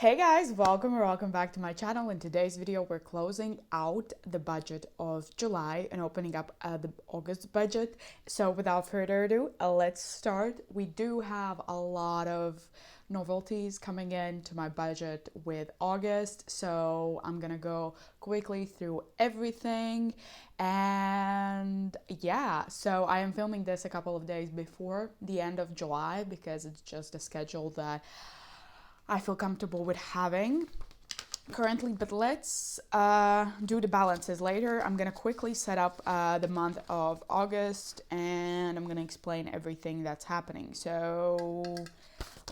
Hey guys, welcome or welcome back to my channel. In today's video, we're closing out the budget of July and opening up the August budget. So without further ado, let's start. We do have a lot of novelties coming into my budget with August, so I'm gonna go quickly through everything. And yeah, so I am filming this a couple of days before the end of July because it's just a schedule that I feel comfortable with having currently, but let's do the balances later. I'm gonna quickly set up the month of August and I'm gonna explain everything that's happening. So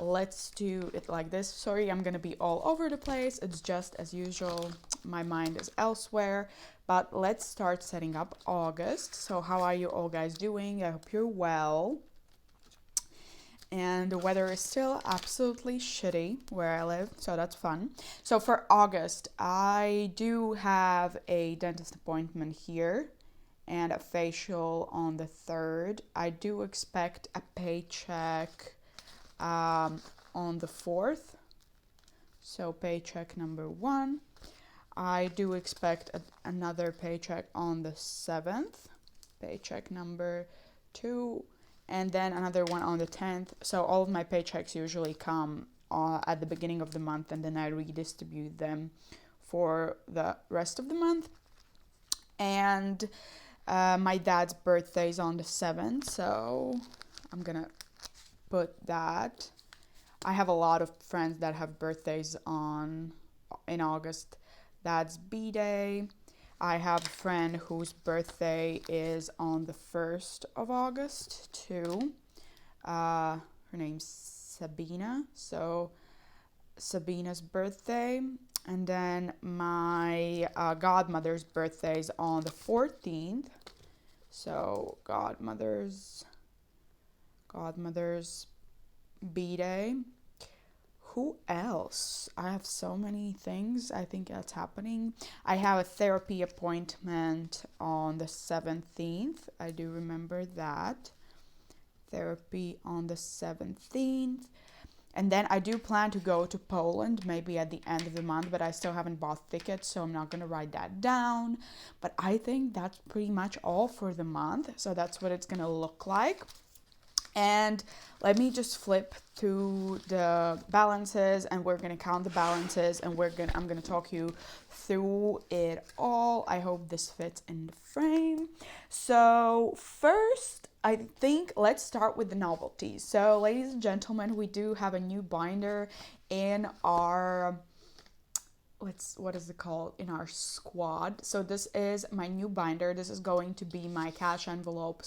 let's do it like this. Sorry, I'm gonna be all over the place. It's just as usual, my mind is elsewhere, but let's start setting up August. So how are you all guys doing? I hope you're well. And the weather is still absolutely shitty where I live, so that's fun. So for August, I do have a dentist appointment here and a facial on the 3rd. I do expect a paycheck on the 4th, so paycheck number 1. I do expect another paycheck on the 7th, paycheck number 2, and then another one on the 10th. So all of my paychecks usually come at the beginning of the month, and then I redistribute them for the rest of the month. And my dad's birthday is on the 7th, so I'm gonna put that. I have a lot of friends that have birthdays in August. Dad's B-Day. I have a friend whose birthday is on the 1st of August too. Her name's Sabina. So Sabina's birthday. And then my godmother's birthday is on the 14th. So godmother's B-Day. Who else? I have so many things I think that's happening. I have a therapy appointment on the 17th. I do remember that. Therapy on the 17th. And then I do plan to go to Poland maybe at the end of the month, but I still haven't bought tickets, so I'm not going to write that down. But I think that's pretty much all for the month. So that's what it's going to look like. And let me just flip to the balances and we're going to count the balances and I'm going to talk you through it all. I hope this fits in the frame. So first, I think let's start with the novelties. So ladies and gentlemen, we do have a new binder in our what is it called, in our squad. So this is my new binder. This is going to be my cash envelope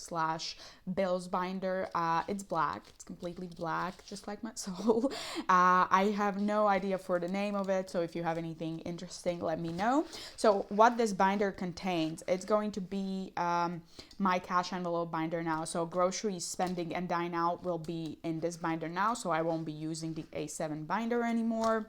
/ bills binder. It's black. It's completely black, just like my soul. I have no idea for the name of it, so if you have anything interesting, let me know. So what this binder contains, it's going to be my cash envelope binder now. So groceries, spending, and dine out will be in this binder now, so I won't be using the A7 binder anymore.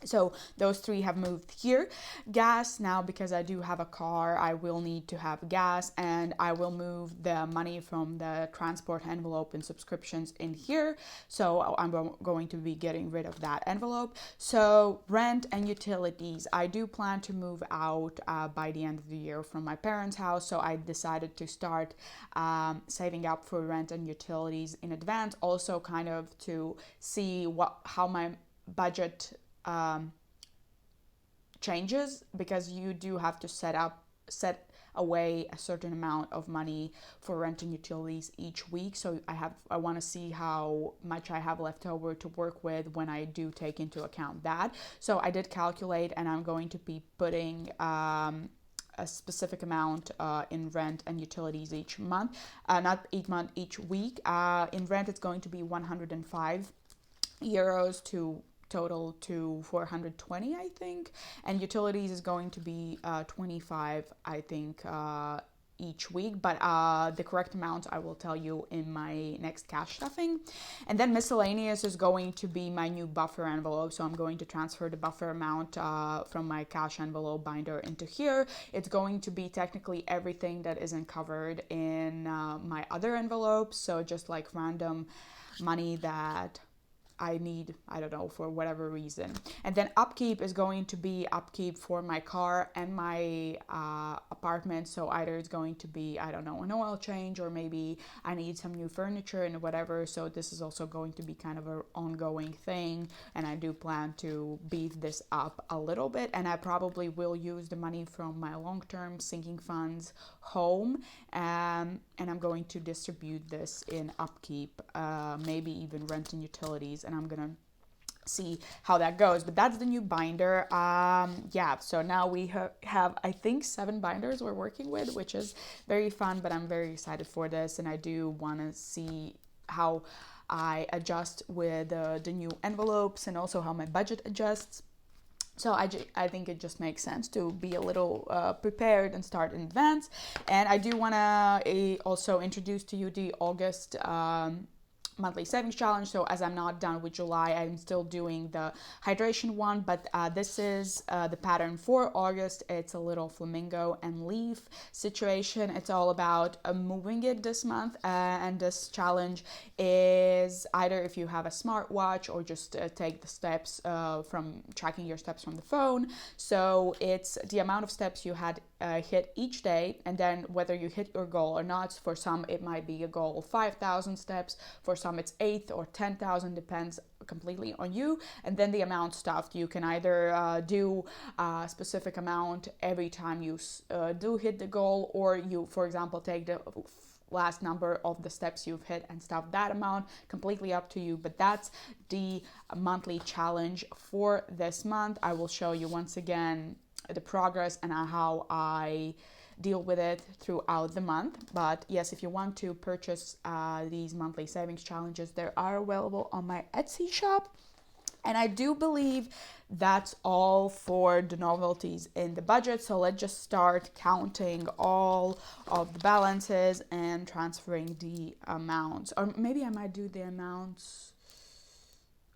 So those three have moved here. Gas, now because I do have a car, I will need to have gas, and I will move the money from the transport envelope and subscriptions in here. So I'm going to be getting rid of that envelope. So rent and utilities, I do plan to move out by the end of the year from my parents' house. So I decided to start saving up for rent and utilities in advance, also kind of to see how my budget changes, because you do have to set away a certain amount of money for rent and utilities each week. So I want to see how much I have left over to work with when I do take into account that. So I did calculate, and I'm going to be putting a specific amount in rent and utilities each month, not each month, each week. In rent, it's going to be 105 euros to total to 420, I think, and utilities is going to be 25, I think, each week, but the correct amount I will tell you in my next cash stuffing. And then miscellaneous is going to be my new buffer envelope, so I'm going to transfer the buffer amount from my cash envelope binder into here. It's going to be technically everything that isn't covered in my other envelopes, so just like random money that I need, I don't know, for whatever reason. And then upkeep is going to be upkeep for my car and my apartment. So either it's going to be, I don't know, an oil change, or maybe I need some new furniture and whatever. So this is also going to be kind of an ongoing thing. And I do plan to beef this up a little bit. And I probably will use the money from my long-term sinking funds home. And I'm going to distribute this in upkeep, maybe even rent and utilities. And I'm gonna see how that goes. But that's the new binder. Yeah, so now we have I think 7 binders we're working with, which is very fun, but I'm very excited for this, and I do want to see how I adjust with the new envelopes, and also how my budget adjusts. So I think it just makes sense to be a little prepared and start in advance. And I do want to also introduce to you the August monthly savings challenge. So as I'm not done with July, I'm still doing the hydration one, but this is the pattern for August. It's a little flamingo and leaf situation. It's all about moving it this month, and this challenge is either if you have a smartwatch, or just take the steps from tracking your steps from the phone. So it's the amount of steps you had hit each day, and then whether you hit your goal or not. For some it might be a goal of 5,000 steps, for some it's 8 or 10,000, depends completely on you. And then the amount stuffed, you can either do a specific amount every time you do hit the goal, or you, for example, take the last number of the steps you've hit and stuff that amount. Completely up to you, but that's the monthly challenge for this month. I will show you once again the progress and how I deal with it throughout the month. But yes, if you want to purchase these monthly savings challenges, they are available on my Etsy shop. And I do believe that's all for the novelties in the budget. So let's just start counting all of the balances and transferring the amounts. Or maybe I might do the amounts,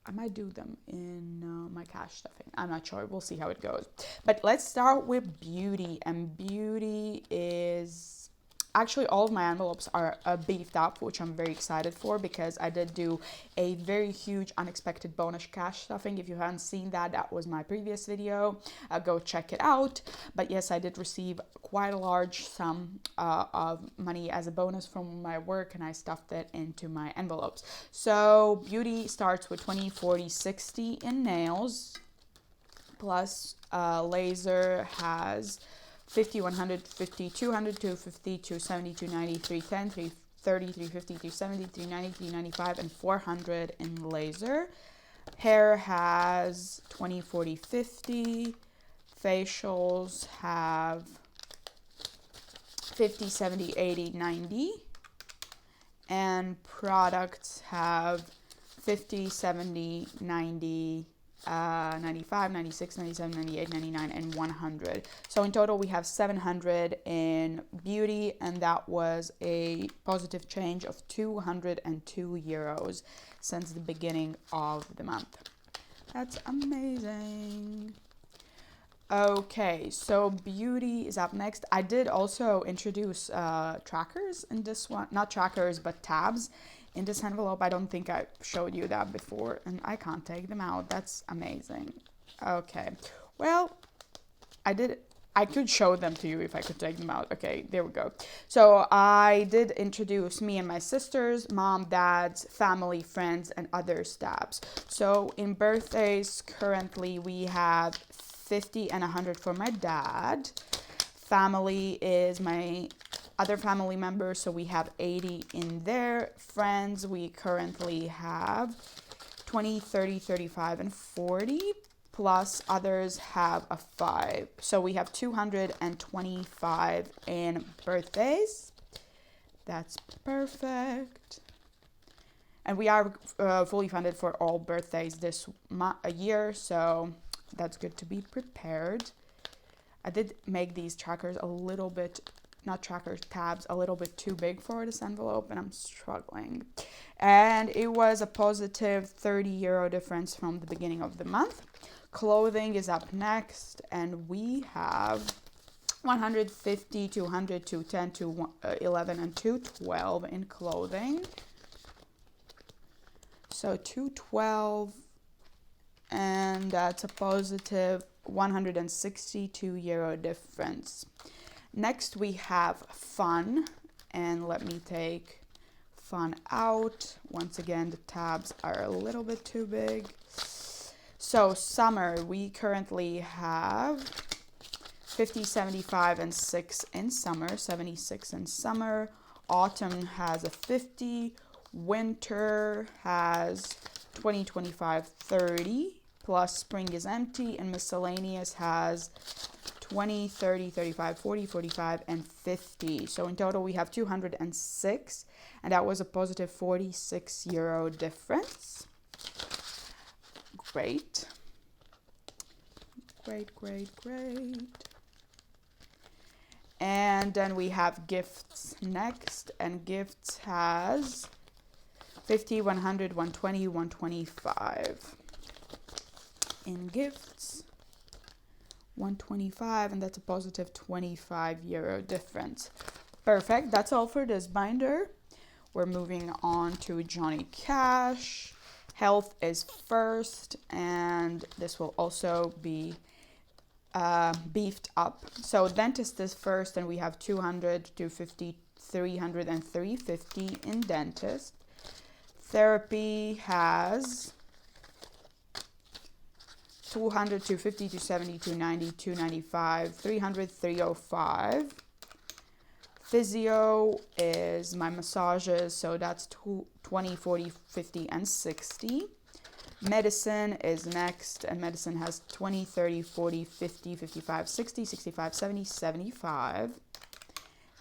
I might do them in my cash stuffing. I'm not sure. We'll see how it goes. But let's start with beauty. And beauty is actually, all of my envelopes are beefed up, which I'm very excited for, because I did do a very huge unexpected bonus cash stuffing. If you haven't seen that, that was my previous video. Go check it out. But yes, I did receive quite a large sum of money as a bonus from my work, and I stuffed it into my envelopes. So beauty starts with 20, 40, 60 in nails, plus laser has 50, 100, 50, 200, 250, 270, 290, 310, 330, 350, 270, 390, 395, and 400 in laser. Hair has 20, 40, 50. Facials have 50, 70, 80, 90. And products have 50, 70, 90, 95, 96, 97, 98, 99, and 100. So in total we have 700 in beauty, and that was a positive change of 202 euros since the beginning of the month. That's amazing. Okay, so beauty is up next. I did also introduce trackers in this one, not trackers, but tabs in this envelope. I don't think I showed you that before, and I can't take them out. That's amazing. Okay, well, I could show them to you if I could take them out. Okay, there we go. So I did introduce me and my sisters, mom, dad's, family, friends, and other tabs. So in birthdays, currently we have 50 and 100 for my dad. Family is my other family members, so we have 80 in there. Friends, we currently have 20, 30, 35, and 40, plus others have a 5. So we have 225 in birthdays. That's perfect. And we are fully funded for all birthdays this year, so that's good to be prepared. I did make these trackers a little bit, not trackers, tabs, a little bit too big for this envelope, and I'm struggling. And it was a positive 30 euro difference from the beginning of the month. Clothing is up next, and we have 150, 200, 210, 211, and 212 in clothing. So 212, and that's a positive 162 euro difference. Next we have fun, and let me take fun out. Once again, the tabs are a little bit too big. So summer, we currently have 50, 75, and 6 in summer, 76 in summer. Autumn has a 50. Winter has 20, 25, 30. Plus spring is empty, and miscellaneous has 20, 30, 35, 40, 45, and 50. So in total, we have 206, and that was a positive 46 euro difference. Great. Great, great, great. And then we have gifts next, and gifts has 50, 100, 120, 125. In gifts, 125, and that's a positive 25 euro difference. Perfect. That's all for this binder. We're moving on to Johnny Cash. Health is first, and this will also be beefed up. So dentist is first, and we have 200, 250, 300, and 350 in dentist. Therapy has 200, 250, 270, 290, 295, 300, 305. Physio is my massages, so that's 20, 40, 50, and 60. Medicine is next, and medicine has 20, 30, 40, 50, 55, 60, 65, 70, 75.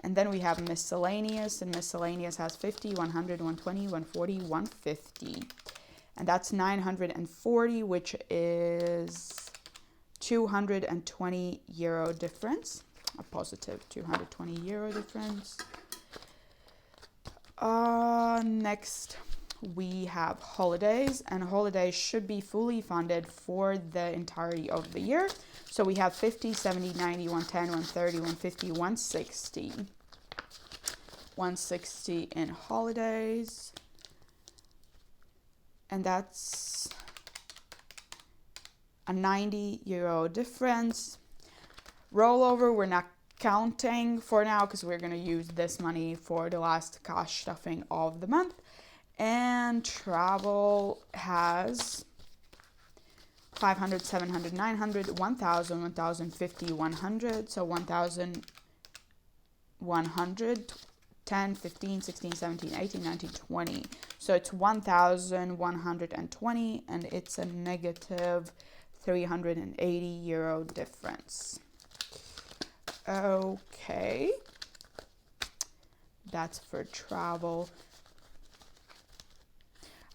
And then we have miscellaneous, and miscellaneous has 50, 100, 120, 140, 150. And that's 940, which is 220 euro difference. A positive 220 euro difference. Next, we have holidays, and holidays should be fully funded for the entirety of the year. So we have 50, 70, 90, 110, 130, 150, 160. 160 in holidays. And that's a 90 euro difference. Rollover, we're not counting for now because we're going to use this money for the last cash stuffing of the month. And travel has 500, 700, 900, 1000, 1050, 100. So 1100, 10, 15, 16, 17, 18, 19, 20. So it's 1120, and it's a negative 380 euro difference. Okay, that's for travel.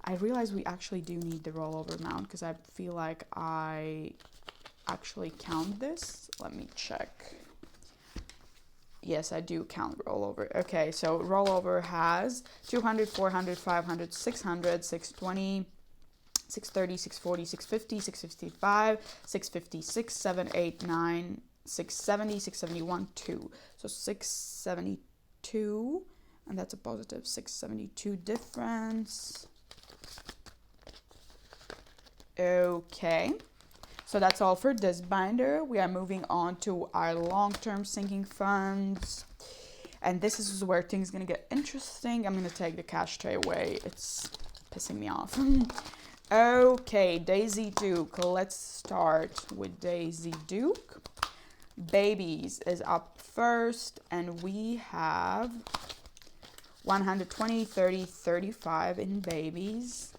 I realize we actually do need the rollover amount because I feel like I actually count this. Let me check. Yes, I do count rollover. Okay, so rollover has 200, 400, 500, 600, 620, 630, 640, 650, 655, 650, 6, 7, 8, 9, 670, 671, 2. So 672, and that's a positive 672 difference. Okay, so that's all for this binder. We are moving on to our long-term sinking funds, and this is where things are gonna get interesting. I'm gonna take the cash tray away. It's pissing me off. Okay, Daisy Duke. Let's start with Daisy Duke. Babies is up first, and we have 120, 30, 35 in babies.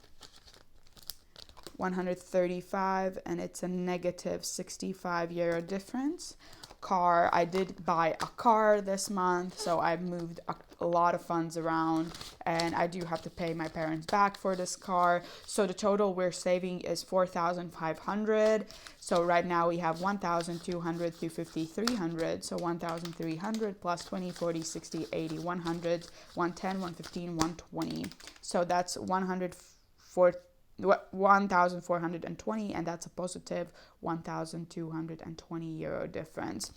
135, and it's a negative 65 euro difference. Car, I did buy a car this month, so I've moved a lot of funds around, and I do have to pay my parents back for this car. So the total we're saving is 4,500. So right now we have 1,200, 250, 300. So 1,300 plus 20, 40, 60, 80, 100, 110, 115, 120. So that's 1,420, and that's a positive 1,220 euro difference.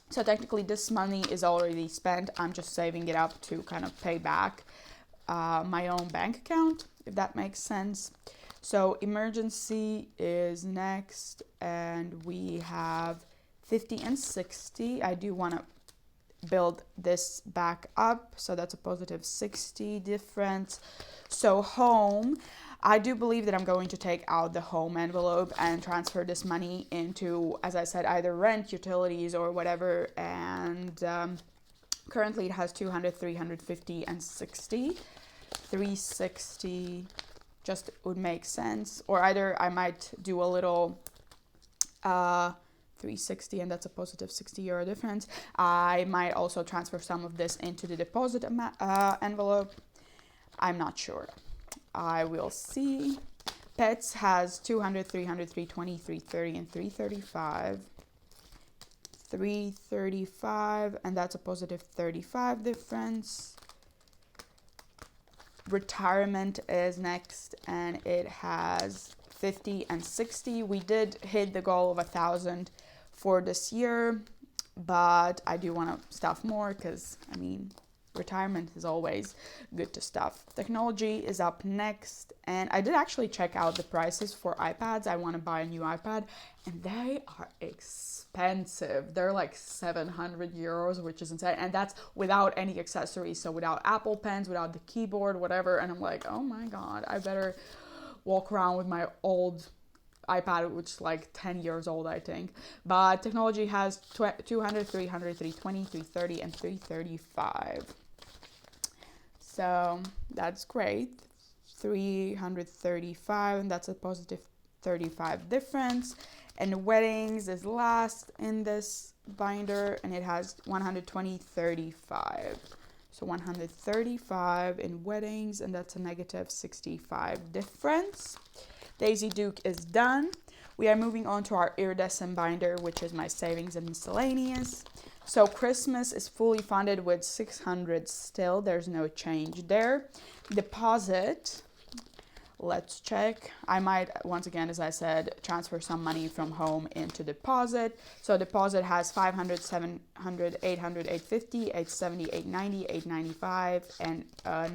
So technically this money is already spent. I'm just saving it up to kind of pay back my own bank account, if that makes sense. So emergency is next, and we have 50 and 60. I do want to build this back up, so that's a positive 60 difference. So home, I do believe that I'm going to take out the home envelope and transfer this money into, as I said, either rent, utilities, or whatever. And currently it has 200, 350, and 60. 360 just would make sense. Or either I might do a little 360, and that's a positive 60 euro difference. I might also transfer some of this into the deposit envelope. I'm not sure. I will see. Pets has 200, 300, 320, 330, and 335. 335, and that's a positive 35 difference. Retirement is next, and it has 50 and 60. We did hit the goal of 1,000 for this year, but I do want to stuff more because, I mean, retirement is always good to stuff. Technology is up next, and I did actually check out the prices for iPads. I want to buy a new iPad, and they are expensive. They're like 700 euros, which is insane, and that's without any accessories, so without Apple Pens, without the keyboard, whatever. And I'm like, oh my god, I better walk around with my old iPad, which is like 10 years old, I think. But technology has 200, 300, 320, 330, and 335. So that's great. 335, and that's a positive 35 difference. And weddings is last in this binder, and it has 120, 35. So 135 in weddings, and that's a negative 65 difference. Daisy Duke is done. We are moving on to our iridescent binder, which is my savings and miscellaneous. So Christmas is fully funded with 600 still. There's no change there. Deposit, let's check. I might, once again, as I said, transfer some money from home into deposit. So deposit has 500, 700, 800, 850, 870, 890, 895, and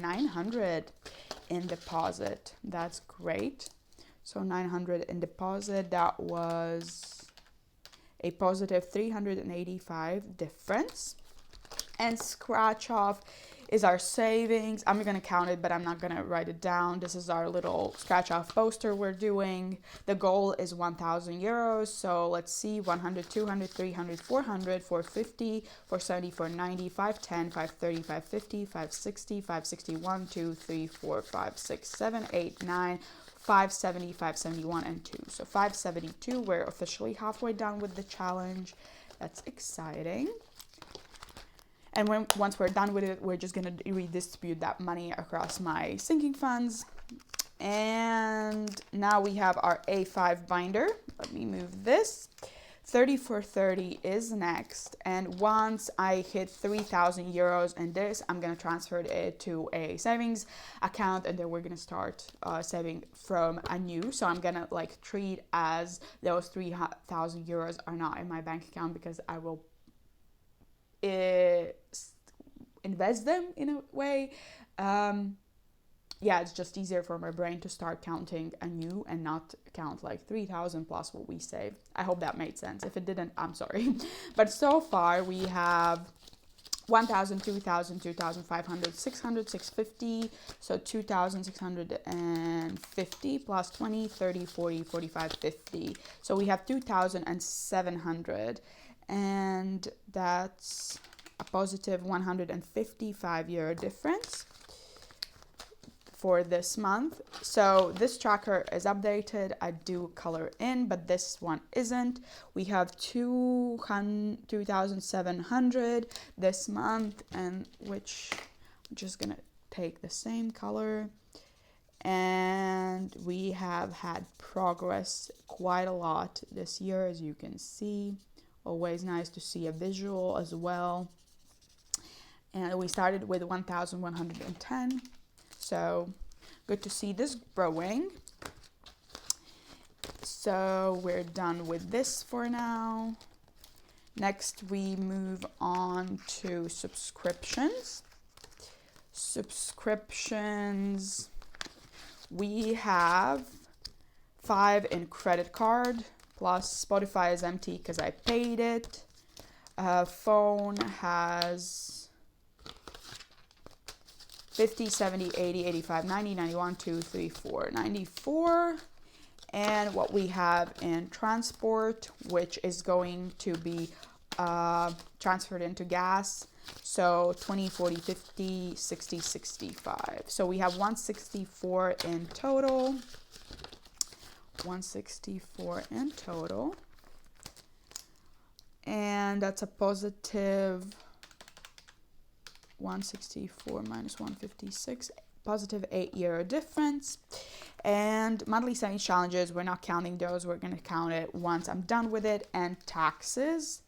900 in deposit. That's great. So 900 in deposit, that was a positive 385 difference. And scratch off is our savings. I'm going to count it, but I'm not going to write it down. This is our little scratch off poster we're doing. The goal is 1,000 euros. So let's see, 100, 200, 300, 400, 450, 470, 490, 510, 530, 550, 560, 561, 2, 3, 4, 5, 6, 7, 8, 9, 570, 571, and 2. So 572, we're officially halfway done with the challenge. That's exciting. And once we're done with it, we're just going to redistribute that money across my sinking funds. And now we have our A5 binder. Let me move this. 30 for 30 is next. And once I hit 3,000 euros in this, I'm going to transfer it to a savings account, and then we're going to start saving from anew. So I'm going to like treat as those 3,000 euros are not in my bank account, because I will invest them in a way. Yeah, it's just easier for my brain to start counting anew and not count like 3,000 plus what we save. I hope that made sense. If it didn't, I'm sorry. But so far we have 1,000, 2,000, 2,500, 600, 650. So 2,650 plus 20, 30, 40, 45, 50. So we have 2,700. And that's a positive 155 euro difference for this month. So this tracker is updated. I do color in, but this one isn't. We have 2,700 this month, and which I'm just gonna take the same color. And we have had progress quite a lot this year, as you can see. Always nice to see a visual as well. And we started with 1,110. So good to see this growing. So we're done with this for now. Next, we move on to subscriptions. Subscriptions, we have 5 in credit card, plus Spotify is empty because I paid it. Phone has 50, 70, 80, 85, 90, 91, 2, 3, 4, 94. And what we have in transport, which is going to be transferred into gas. So 20, 40, 50, 60, 65. So we have 164 in total. 164 in total. And that's a positive 164 minus 156, positive €8 difference. And monthly savings challenges, we're not counting those. We're going to count it once I'm done with it. And taxes.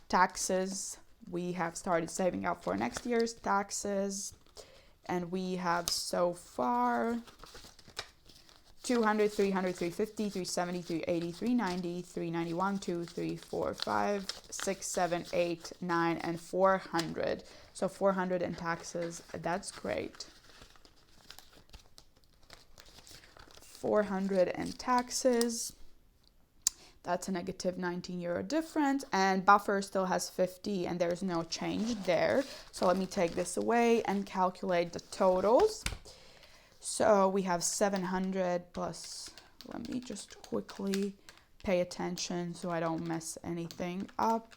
Taxes, we have started saving up for next year's taxes. And we have so far 200, 300, 350, 370, 380, 390, 391, 2, 3, 4, 5, 6, 7, 8, 9, and 400. So 400 in taxes, that's great. 400 in taxes, that's a negative €19 difference, and buffer still has 50 and there's no change there. So let me take this away and calculate the totals. So we have 700 plus, let me just quickly pay attention so I don't mess anything up.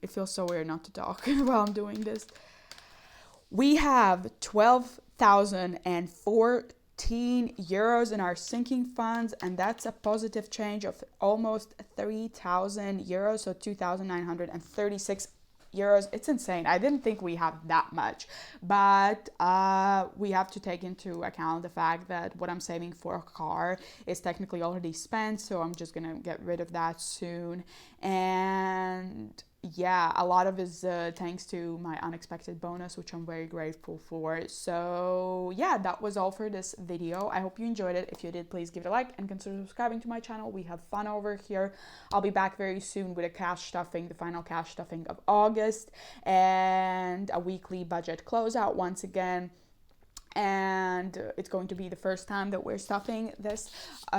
It feels so weird not to talk while I'm doing this. We have 12,014 euros in our sinking funds, and that's a positive change of almost 3,000 euros, so 2,936 euros. It's insane. I didn't think we have that much, but we have to take into account the fact that what I'm saving for a car is technically already spent, so I'm just gonna get rid of that soon. And yeah, a lot of it is thanks to my unexpected bonus, which I'm very grateful for. So yeah, that was all for this video. I hope you enjoyed it. If you did, please give it a like and consider subscribing to my channel. We have fun over here. I'll be back very soon with a cash stuffing, the final cash stuffing of August, and a weekly budget closeout once again. And it's going to be the first time that we're stuffing this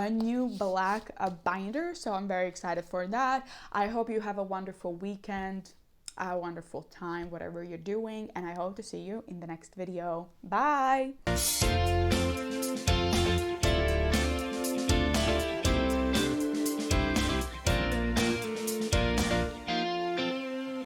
new black binder, so I'm very excited for that. I hope you have a wonderful weekend, a wonderful time, whatever you're doing, and I hope to see you in the next video. Bye!